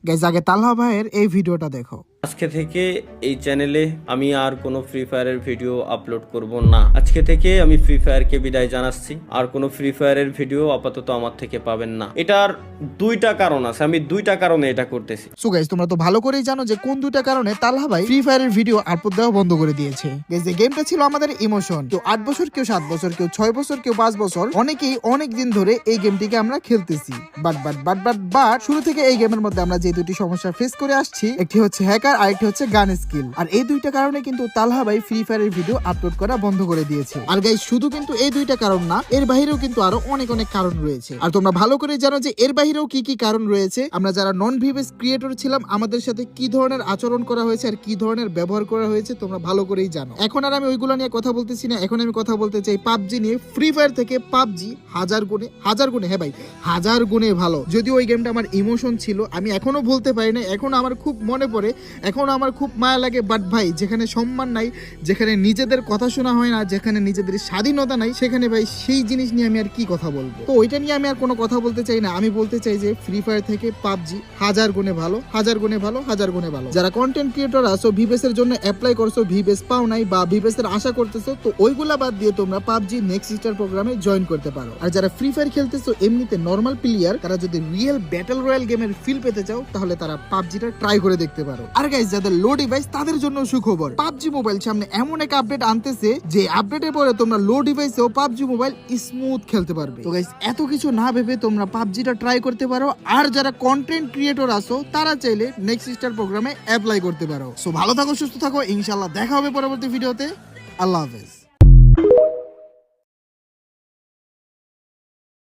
Guys আগে তালহা ভাইয়ের এই ভিডিওটা দেখো। আজকে থেকে এই চ্যানেলে আমি আর কোনো ফ্রি ফায়ারের ভিডিও আপলোড করব না। আজকে থেকে আমি ফ্রি ফায়ারকে বিদায় জানাচ্ছি। আর কোনো ফ্রি ফায়ারের ভিডিও আপাতত আমার থেকে পাবেন না। এটার দুইটা কারণ আছে, আমি দুইটা কারণে এটা করতেছি। সো গাইস তোমরা তো ভালো করেই জানো যে কোন দুইটা কারণে তালহা ভাই ফ্রি ফায়ারের ভিডিও আপলোড দেওয়া বন্ধ করে দিয়েছে। গাইস এই গেমটা ছিল আমাদের ইমোশন। কেউ 8 বছর, কেউ 7 বছর, কেউ 6 বছর, কেউ 5 বছর, অনেকেই অনেক দিন ধরে এই গেমটিকে আমরা খেলতেছি। বাট শুরু থেকে এই গেমের মধ্যে আমরা যে দুটি সমস্যা ফেস করে আসছি, একটি হচ্ছে হ্যাকার আর একটি হচ্ছে গান স্কিল। আর এই দুইটা কারণে কিন্তু তালহা ভাই ফ্রি ফায়ারের ভিডিও আপলোড করা বন্ধ করে দিয়েছে। আর গাইস শুধু কিন্তু এই দুইটা কারণ না, এর বাইরেও কিন্তু আরো অনেক অনেক কারণ রয়েছে। আর তোমরা ভালো করে জানো যে এর বাইরেও কি কি কারণ রয়েছে। আমরা যারা নন ভিভেস ক্রিয়েটর ছিলাম, আমাদের সাথে কি ধরনের আচরণ করা হয়েছে আর কি ধরনের ব্যবহার করা হয়েছে তোমরা ভালো করেই জানো। এখন আর আমি ওইগুলো নিয়ে কথা বলতেছি না, এখন আমি কথা বলতে চাই পাবজি নিয়ে। ফ্রি ফায়ার থেকে পাবজি হাজার গুণে হ্যাঁ ভাই, হাজার গুণে ভালো। যদিও ওই গেমটা আমার ইমোশন ছিল, আমি এখনো ভুলতে পারি না, এখনো আমার খুব মনে পড়ে, এখনো আমার খুব মায়া লাগে। বাট ভাই যেখানে সম্মান নাই, যেখানে নিজেদের কথা শোনা হয় না, যেখানে নিজেদের স্বাধীনতা নাই, সেখানে ভাই সেই জিনিস নিয়ে আমি আর কি কথা বলবো। তো ওইটা নিয়ে আমি আর কোনো কথা বলতে চাই না। আমি বলতে চাই যে ফ্রি ফায়ার থেকে পাবজি হাজার গুণে ভালো, হাজার গুণে ভালো, হাজার গুণে ভালো। যারা কন্টেন্ট ক্রিয়েটর আছো, ভিভেস এর জন্য অ্যাপ্লাই করছো, ভিভেস পাও নাই বা ভিভেস এর আশা করতেছো, তো ওইগুলা বাদ দিয়ে তোমরা পাবজি নেক্সট স্টার প্রোগ্রামে জয়েন করতে পারো। আর যারা ফ্রি ফায়ার খেলতেছো এমনিতে নরমাল প্লেয়ার, তারা যদি রিয়েল ব্যাটল রয়্যাল গেমের ফিল পেতে চাও, তাহলে তারা পাবজিটা ট্রাই করে দেখতে পারো। আর গাইস যাদের লো ডিভাইস, তাদের জন্য সুখবর। পাবজি মোবাইল সামনে এমন এক আপডেট আনতেছে যে আপডেটের পরে তোমরা লো ডিভাইসেও পাবজি মোবাইল স্মুথ খেলতে পারবে। তো গাইস এত কিছু না ভেবে তোমরা পাবজিটা ট্রাই করতে পারো। আর যারা কন্টেন্ট ক্রিয়েটর আছো, তারা চাইলে নেক্সট স্টার প্রোগ্রামে অ্যাপ্লাই করতে পারো। সো ভালো থাকো, সুস্থ থাকো, ইনশাআল্লাহ দেখা হবে পরবর্তী ভিডিওতে। আল্লাহ হাফেজ।